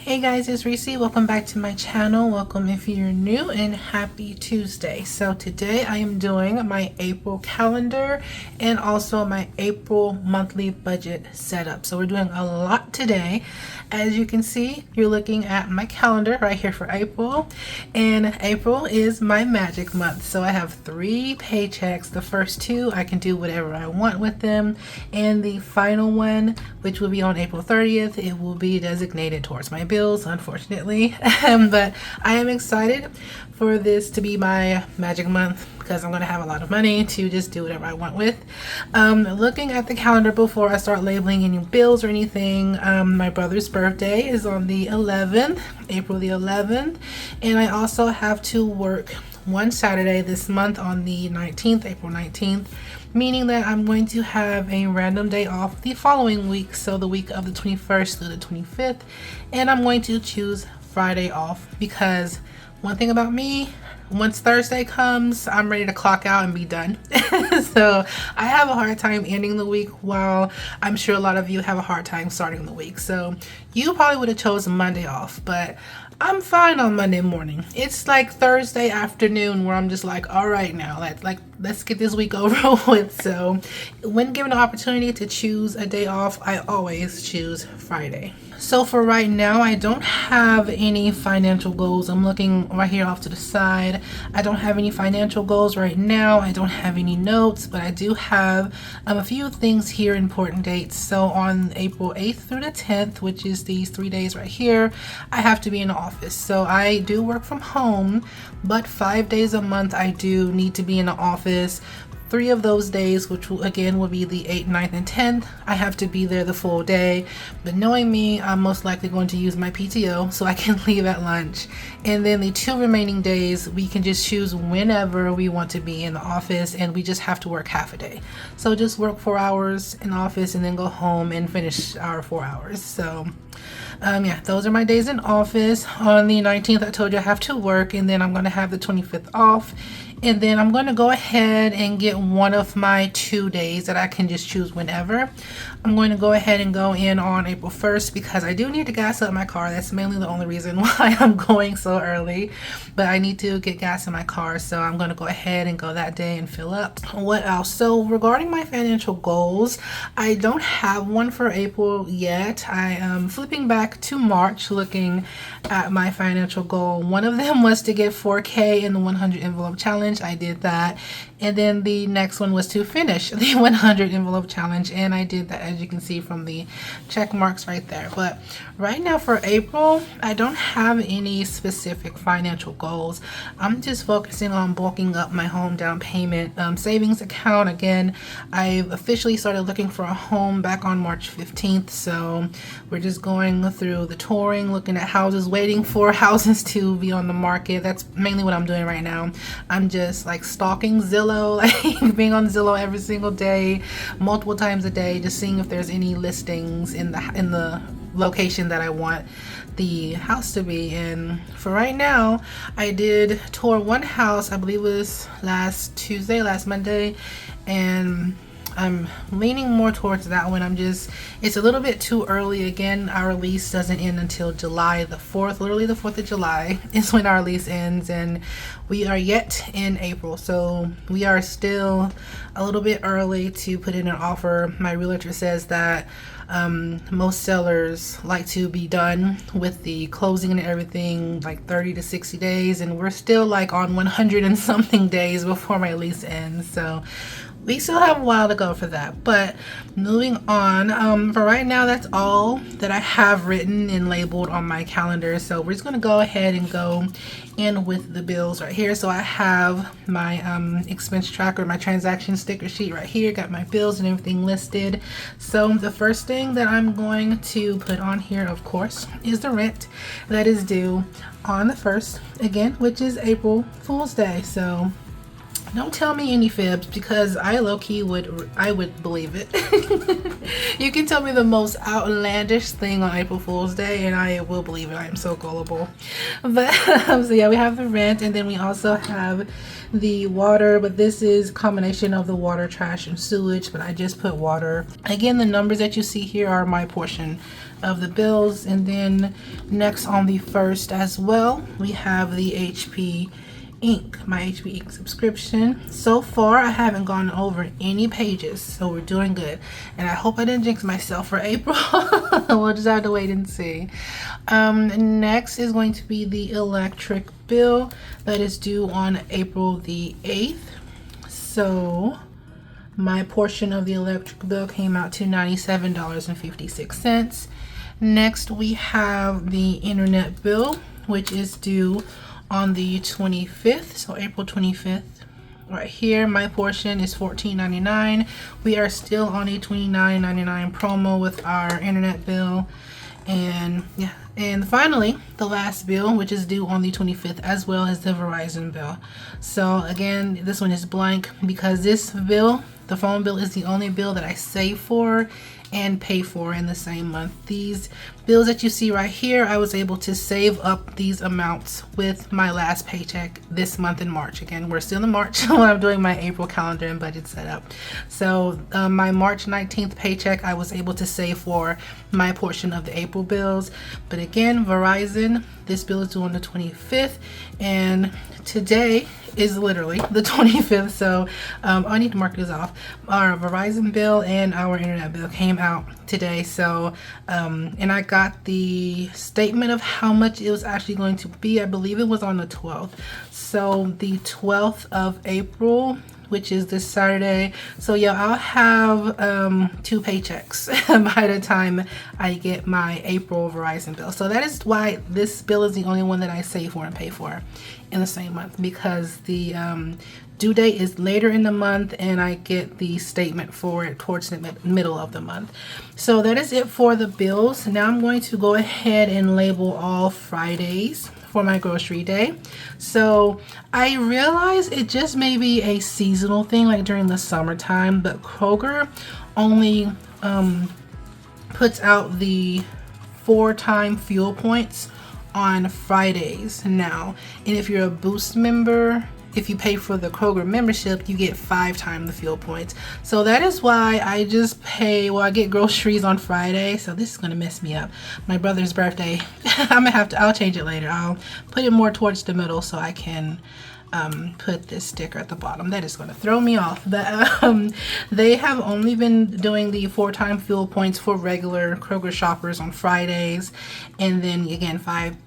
Hey guys, it's Reese. Welcome back to my channel. Welcome if you're new, and happy Tuesday. So today I am doing my April calendar and also my April monthly budget setup. So we're doing a lot today. As you can see, you're looking at my calendar right here for April, and April is my magic month. So I have 3 paychecks. The first 2 I can do whatever I want with them, and the final one, which will be on April 30th, it will be designated towards my bills, unfortunately. But I am excited for this to be my magic month because I'm going to have a lot of money to just do whatever I want with. Looking at the calendar before I start labeling any bills or anything, my brother's birthday is on the 11th, April the 11th, and I also have to work one Saturday this month on the 19th, April 19th, meaning that I'm going to have a random day off the following week, so the week of the 21st through the 25th, and I'm going to choose Friday off because one thing about me, once Thursday comes, I'm ready to clock out and be done. So I have a hard time ending the week, while I'm sure a lot of you have a hard time starting the week. So you probably would have chosen Monday off, but I'm fine on Monday morning. It's like Thursday afternoon where I'm just like, all right, now let's get this week over with. So when given the opportunity to choose a day off, I always choose Friday. So for right now, I don't have any financial goals. I'm looking right here off to the side. I don't have any financial goals right now. I don't have any notes, but I do have a few things here, important dates. So on April 8th through the 10th, which is these 3 days right here, I have to be in the office. So I do work from home, but 5 days a month I do need to be in the office. 3 of those days, which will be the 8th, 9th, and 10th, I have to be there the full day. But knowing me, I'm most likely going to use my PTO so I can leave at lunch. And then the 2 remaining days, we can just choose whenever we want to be in the office, and we just have to work half a day. So just work 4 hours in office and then go home and finish our 4 hours. So yeah, those are my days in office. On the 19th, I told you I have to work, and then I'm going to have the 25th off. And then I'm going to go ahead and get one of my 2 days that I can just choose whenever. I'm going to go ahead and go in on April 1st because I do need to gas up my car. That's mainly the only reason why I'm going so early. But I need to get gas in my car, so I'm going to go ahead and go that day and fill up. What else? So regarding my financial goals, I don't have one for April yet. I am flipping back to March looking at my financial goal. One of them was to get 4K in the 100 envelope challenge. I did that. And then the next one was to finish the 100 envelope challenge, and I did that, as you can see from the check marks right there. But right now for April, I don't have any specific financial goals. I'm just focusing on bulking up my home down payment savings account. Again, I've officially started looking for a home back on March 15th, so we're just going through the touring, looking at houses, waiting for houses to be on the market. That's mainly what I'm doing right now. I'm just like stalking Zillow, like being on Zillow every single day, multiple times a day, just seeing if there's any listings in the location that I want the house to be in. For right now, I did tour one house, I believe it was last Monday, and I'm leaning more towards that one. It's a little bit too early. Again, our lease doesn't end until July the 4th. Literally the 4th of July is when our lease ends, and we are yet in April. So we are still a little bit early to put in an offer. My realtor says that most sellers like to be done with the closing and everything like 30 to 60 days, and we're still like on 100 and something days before my lease ends. So we still have a while to go for that. But moving on, for right now, that's all that I have written and labeled on my calendar. So we're just going to go ahead and go in with the bills right here. So I have my expense tracker, my transaction sticker sheet right here, got my bills and everything listed. So the first thing that I'm going to put on here, of course, is the rent that is due on the 1st, again, which is April Fool's Day. So Don't tell me any fibs, because I low-key would believe it. You can tell me the most outlandish thing on April Fool's Day and I will believe it. I am so gullible. But so yeah, we have the rent, and then we also have the water, but this is a combination of the water, trash, and sewage, but I just put water. Again, the numbers that you see here are my portion of the bills. And then next on the first as well, we have the HP Ink, my HP Ink subscription. So far I haven't gone over any pages, so we're doing good, and I hope I didn't jinx myself for April. We'll just have to wait and see. Next is going to be the electric bill that is due on April the 8th. So my portion of the electric bill came out to $97.56. Next we have the internet bill, which is due on the 25th, so April 25th. Right here, my portion is $14.99. We are still on a $29.99 promo with our internet bill. And yeah, and finally the last bill, which is due on the 25th, as well as the Verizon bill. So again, this one is blank because this bill, the phone bill, is the only bill that I save for and pay for in the same month. These bills that you see right here, I was able to save up these amounts with my last paycheck this month in March. Again, we're still in March when I'm doing my April calendar and budget setup. So my March 19th paycheck, I was able to save for my portion of the April bills. But again, Verizon, this bill is due on the 25th, and today is literally the 25th, so I need to mark this off. Our Verizon bill and our internet bill came out today, so and I got the statement of how much it was actually going to be. I believe it was on the 12th, so the 12th of April, which is this Saturday. So yeah, I'll have 2 paychecks by the time I get my April Verizon bill. So that is why this bill is the only one that I save for and pay for in the same month, because the due date is later in the month and I get the statement for it towards the middle of the month. So that is it for the bills. Now I'm going to go ahead and label all Fridays for my grocery day. So I realize it just may be a seasonal thing, like during the summertime, but Kroger only puts out the 4-time fuel points on Fridays now. And if you're a Boost member, if you pay for the Kroger membership, you get 5 times the fuel points. So that is why I just pay, well, I get groceries on Friday. So this is gonna mess me up. My brother's birthday, I'll change it later. I'll put it more towards the middle so I can put this sticker at the bottom. That is going to throw me off. But they have only been doing the 4-time fuel points for regular Kroger shoppers on Fridays, and then again 5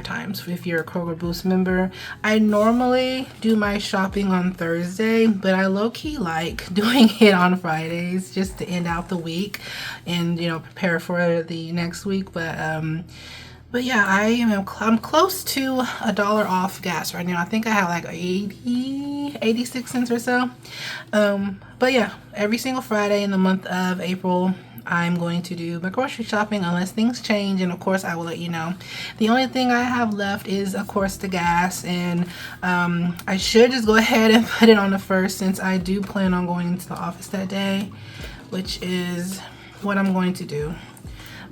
times if you're a Kroger Boost member. I normally do my shopping on Thursday, but I low-key like doing it on Fridays just to end out the week and, you know, prepare for the next week. But yeah, I'm close to $1 off gas right now. I think I have like 86 cents or so. But yeah, every single Friday in the month of April, I'm going to do my grocery shopping unless things change, and of course I will let you know. The only thing I have left is of course the gas, and I should just go ahead and put it on the 1st, since I do plan on going into the office that day, which is what I'm going to do.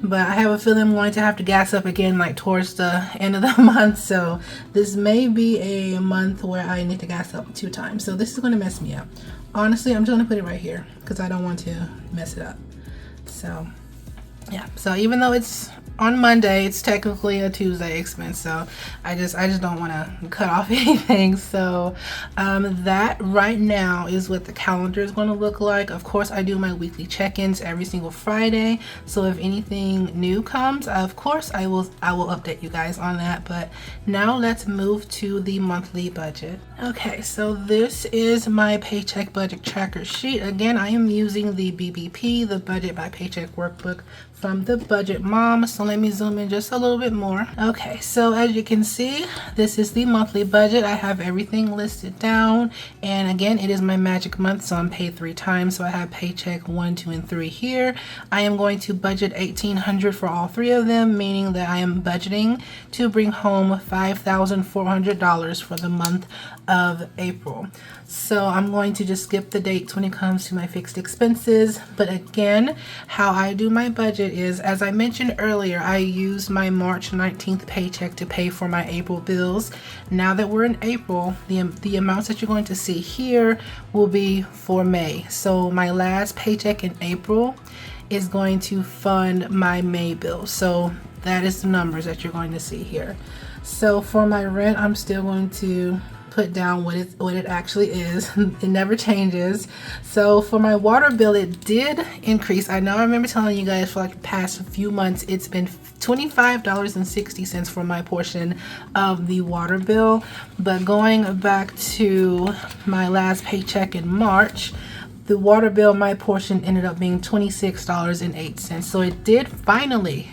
But I have a feeling I'm going to have to gas up again like towards the end of the month, so this may be a month where I need to gas up 2 times. So this is going to mess me up. Honestly, I'm just going to put it right here because I don't want to mess it up. So yeah, so even though it's on Monday, it's technically a Tuesday expense, so I just don't want to cut off anything. So that right now is what the calendar is going to look like. Of course, I do my weekly check-ins every single Friday, so if anything new comes, of course I will update you guys on that. But now let's move to the monthly budget. Okay, so this is my paycheck budget tracker sheet. Again, I am using the BBP, the Budget by Paycheck workbook from the Budget Mom. So So let me zoom in just a little bit more. Okay, so as you can see, this is the monthly budget. I have everything listed down, and again, it is my magic month, so I'm paid 3 times. So I have paycheck 1, 2, and 3 here. I am going to budget $1,800 for all 3 of them, meaning that I am budgeting to bring home $5,400 for the month of April. So I'm going to just skip the dates when it comes to my fixed expenses. But again, how I do my budget is, as I mentioned earlier, I used my March 19th paycheck to pay for my April bills. Now that we're in April, the amounts that you're going to see here will be for May. So my last paycheck in April is going to fund my May bill. So that is the numbers that you're going to see here. So for my rent, I'm still going to put down what it actually is. It never changes. So for my water bill, it did increase. I remember telling you guys for like the past few months it's been $25.60 for my portion of the water bill, but going back to my last paycheck in March, the water bill, my portion ended up being $26.08. So it did finally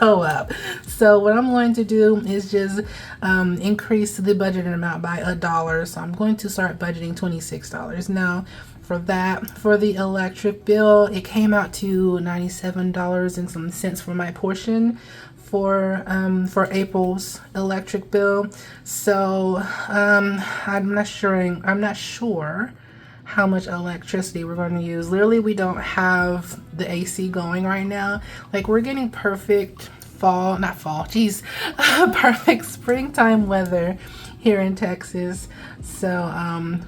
go up. So what I'm going to do is just increase the budgeted amount by $1. So I'm going to start budgeting $26. Now for the electric bill, it came out to $97 and some cents for my portion for April's electric bill. So I'm not sure how much electricity we're going to use. Literally, we don't have the AC going right now. Like, we're getting perfect perfect springtime weather here in Texas. So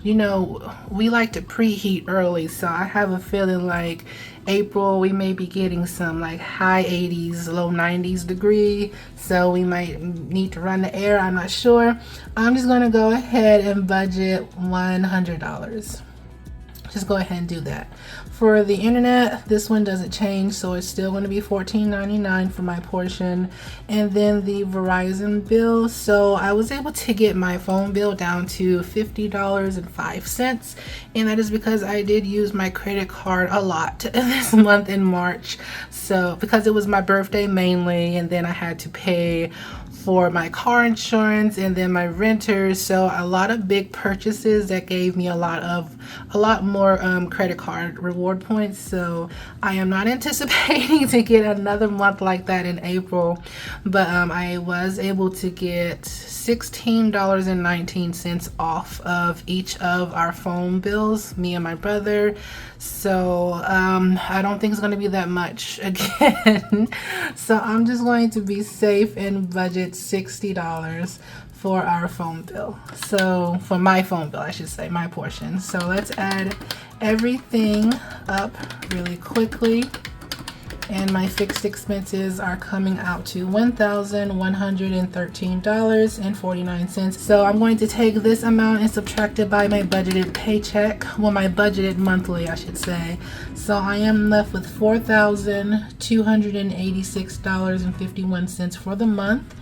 we like to preheat early, so I have a feeling like April we may be getting some like high 80s, low 90s degree, so we might need to run the air. I'm not sure. I'm just going to go ahead and budget $100. Just go ahead and do that. For the internet, this one doesn't change, so it's still going to be $14.99 for my portion. And then the Verizon bill, so I was able to get my phone bill down to $50.05, and that is because I did use my credit card a lot this month in March. So because it was my birthday mainly, and then I had to pay for my car insurance and then my renters, so a lot of big purchases that gave me a lot more credit card reward points. So I am not anticipating to get another month like that in April, but I was able to get $16.19 off of each of our phone bills, me and my brother. So I don't think it's going to be that much again. So I'm just going to be safe and budget $60 for our phone bill. So for my phone bill, I should say, my portion. So let's add everything up really quickly. And my fixed expenses are coming out to $1,113.49. So I'm going to take this amount and subtract it by my budgeted paycheck. Well, my budgeted monthly, I should say. So I am left with $4,286.51 for the month.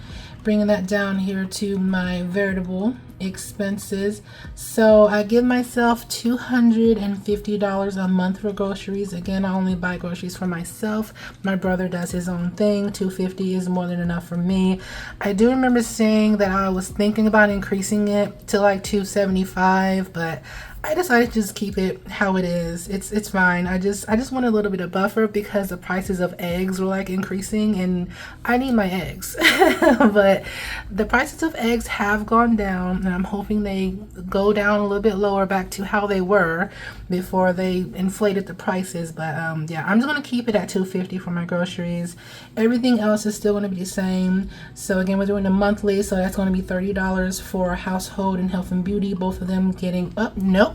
Bringing that down here to my variable expenses. So I give myself $250 a month for groceries. Again, I only buy groceries for myself. My brother does his own thing. $250 is more than enough for me. I do remember saying that I was thinking about increasing it to like $275, but I decided to just keep it how it is. It's fine. I just want a little bit of buffer because the prices of eggs were like increasing and I need my eggs. But the prices of eggs have gone down, and I'm hoping they go down a little bit lower back to how they were before they inflated the prices. But yeah, I'm just going to keep it at $250 for my groceries. Everything else is still going to be the same. So again, we're doing a monthly, so that's going to be $30 for household and health and beauty, both of them getting up. No.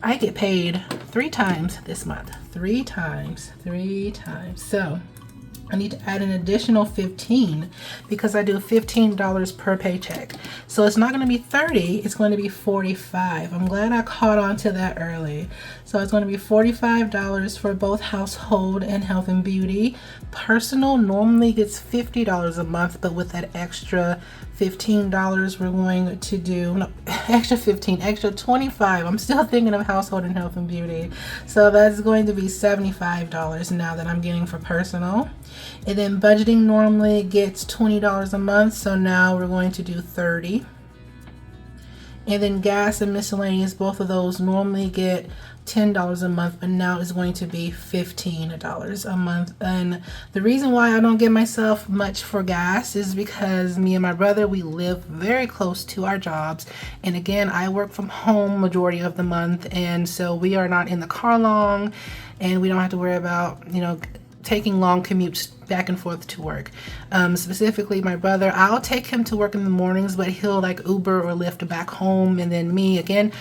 I get paid 3 times this month. 3 times. So I need to add an additional $15 because I do $15 per paycheck. So it's not going to be $30, it's going to be $45. I'm glad I caught on to that early. So it's going to be $45 for both household and health and beauty. Personal normally gets $50 a month, but with that extra $15 we're going to do extra $25. I'm still thinking of household and health and beauty. So that's going to be $75 now that I'm getting for personal. And then budgeting normally gets $20 a month, so now we're going to do 30. And then gas and miscellaneous, both of those normally get $10 a month, but now it's going to be $15 a month. And the reason why I don't give myself much for gas is because me and my brother, we live very close to our jobs. And again, I work from home majority of the month, and so we are not in the car long, and we don't have to worry about, you know, taking long commutes back and forth to work. Specifically my brother, I'll take him to work in the mornings, but he'll like Uber or Lyft back home. And then me, again,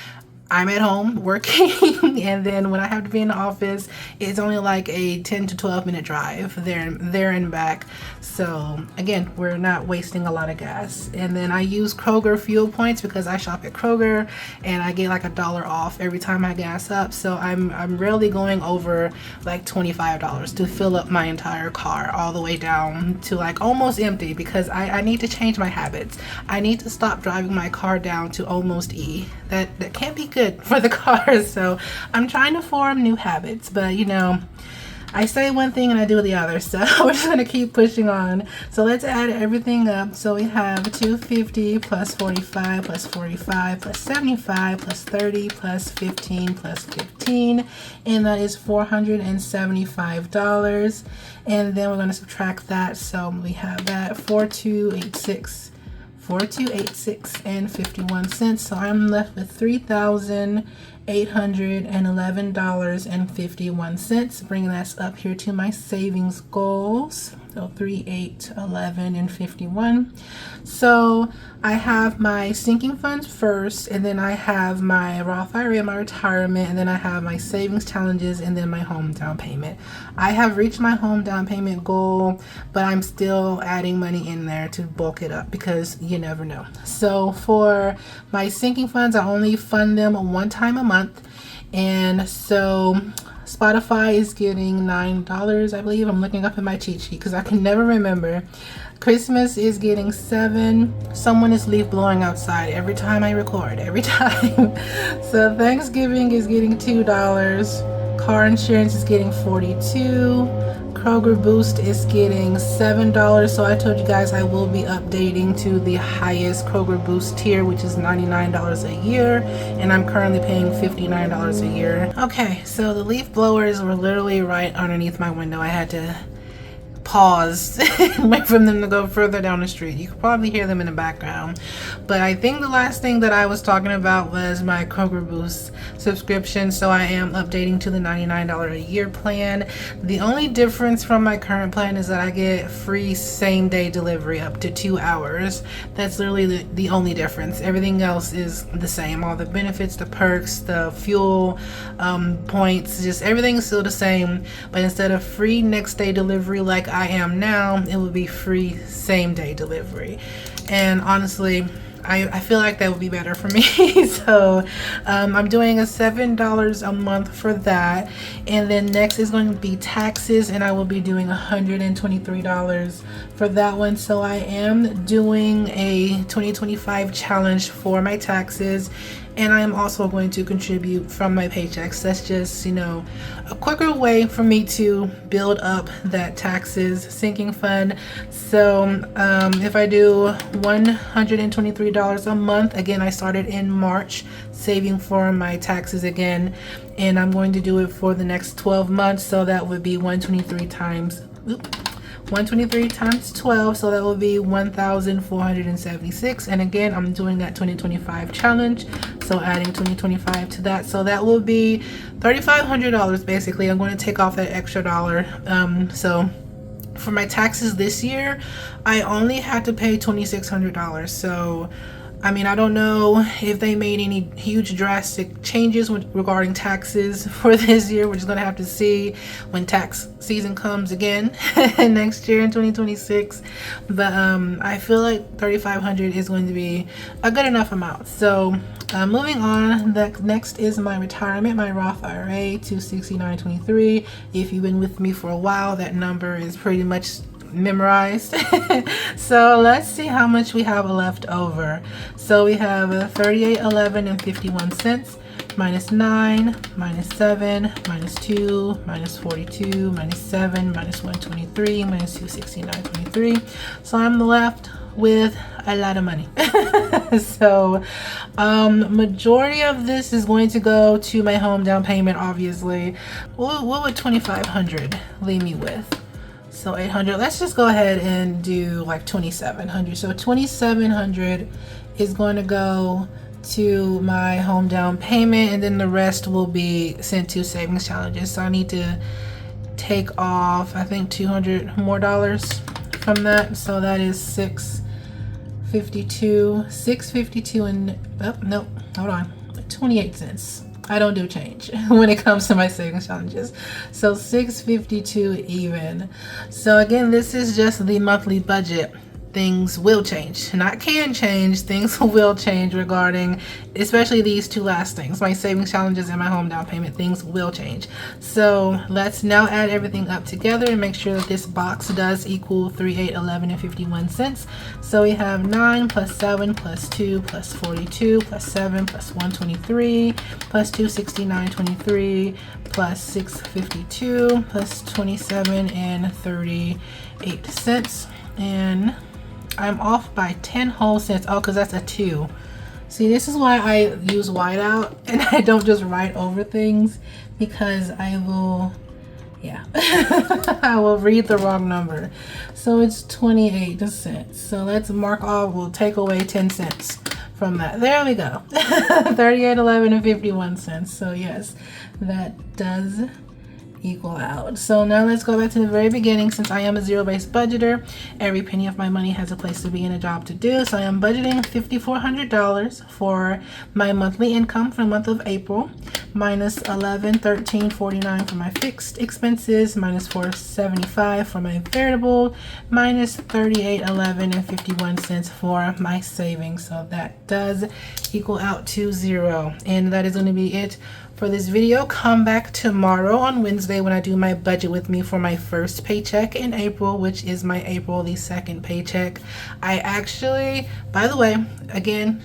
I'm at home working, and then when I have to be in the office, it's only like a 10 to 12 minute drive there and back. So again, we're not wasting a lot of gas. And then I use Kroger fuel points because I shop at Kroger, and I get like $1 off every time I gas up. So I'm rarely going over like $25 to fill up my entire car all the way down to like almost empty, because I need to change my habits. I need to stop driving my car down to almost E. That can't be good for the car. So I'm trying to form new habits, but you know, I say one thing and I do the other, so we're just gonna keep pushing on. So let's add everything up. So we have 250 plus 45 plus 45 plus 75 plus 30 plus 15 plus 15, and that is $475. And then we're going to subtract that, so we have that 4286 and 51 cents. So I'm left with $3,811.51, bringing us up here to my savings goals. So 3,811 and 51. So I have my sinking funds first, and then I have my Roth IRA, my retirement, and then I have my savings challenges, and then my home down payment. I have reached my home down payment goal, but I'm still adding money in there to bulk it up because you never know. So for my sinking funds, I only fund them one time a month, and so Spotify is getting $9, I believe. I'm looking up in my cheat sheet because I can never remember. Christmas is getting $7. Someone is leaf blowing outside every time I record, every time. So Thanksgiving is getting $2. Car insurance is getting $42. Kroger Boost is getting $7. So I told you guys I will be updating to the highest Kroger Boost tier, which is $99 a year, and I'm currently paying $59 a year. Okay, so the leaf blowers were literally right underneath my window. I had to pause and wait for them to go further down the street. You could probably hear them in the background. But I think the last thing that I was talking about was my Kroger Boost subscription. So I am updating to the $99 a year plan. The only difference from my current plan is that I get free same day delivery up to 2 hours. That's literally the only difference. Everything else is the same. All the benefits, the perks, the fuel points, just everything is still the same. But instead of free next day delivery like I am now, it will be free same day delivery. And honestly, I feel like that would be better for me. So I'm doing a $7 a month for that. And then next is going to be taxes, and I will be doing $123 for that one. So I am doing a 2025 challenge for my taxes, and I am also going to contribute from my paychecks. That's just, you know, a quicker way for me to build up that taxes sinking fund. So if I do $123 a month, again, I started in March saving for my taxes again, and I'm going to do it for the next 12 months. So that would be 123 times 12, so that will be 1,476. And again, I'm doing that 2025 challenge, so adding 2025 to that, so that will be $3,500 basically. I'm going to take off that extra dollar. So for my taxes this year, I only had to pay $2,600. So I mean, I don't know if they made any huge drastic changes regarding taxes for this year. We're just going to have to see when tax season comes again next year in 2026. But I feel like $3,500 is going to be a good enough amount. So moving on, the next is my retirement, my Roth IRA, $269.23. If you've been with me for a while, that number is pretty much memorized. So let's see how much we have left over. So we have $38.11 and 51 cents. minus 9, minus 7, minus 2, minus 42, minus 7, minus 123, minus 269.23. So I'm left with a lot of money. So majority of this is going to go to my home down payment, obviously. What would 2,500 leave me with? So 800, let's just go ahead and do like 2,700. So 2,700 is going to go to my home down payment, and then the rest will be sent to savings challenges. So I need to take off, I think, $200 more from that. So that is 652 and oh no, hold on, 28 cents. I don't do change when it comes to my savings challenges. So 652 even. So again, this is just the monthly budget. Things will change, not can change, things will change regarding especially these two last things, my savings challenges and my home down payment. Things will change. So let's now add everything up together and make sure that this box does equal 3,811 and 51 cents. So we have 9 plus 7 plus 2 plus 42 plus 7 plus 123 plus 269.23 plus 652 plus 27 and 38 cents. And I'm off by 10 whole cents. Oh, because that's a 2. See, this is why I use whiteout and I don't just write over things, because I will, yeah, I will read the wrong number. So it's 28 cents. So let's mark off, we'll take away 10 cents from that. There we go. 38.11 and 51 cents. So yes, that does equal out. So now let's go back to the very beginning. Since I am a zero-based budgeter, every penny of my money has a place to be and a job to do. So I am budgeting $5,400 for my monthly income for the month of April, minus $1113.49 for my fixed expenses, minus $475 for my variable, minus $38.11 and 51 cents for my savings. So that does equal out to 0. And that is going to be it for this video. Come back tomorrow on Wednesday when I do my budget with me for my first paycheck in April, which is my April the 2nd paycheck. I actually, by the way, again,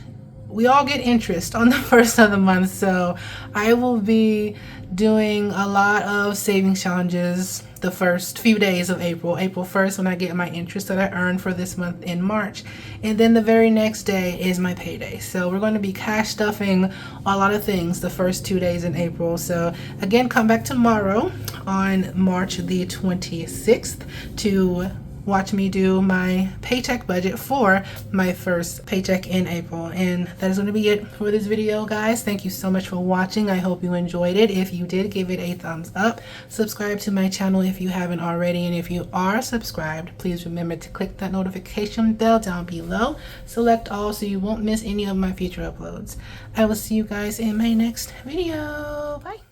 we all get interest on the first of the month, so I will be doing a lot of savings challenges the first few days of April. April 1st when I get my interest that I earned for this month in March, and then the very next day is my payday. So we're going to be cash stuffing a lot of things the first 2 days in April. So again, come back tomorrow on March the 26th to watch me do my paycheck budget for my first paycheck in April. And that is going to be it for this video, guys. Thank you so much for watching. I hope you enjoyed it. If you did, give it a thumbs up. Subscribe to my channel if you haven't already, and if you are subscribed, please remember to click that notification bell down below. Select all so you won't miss any of my future uploads. I will see you guys in my next video. Bye.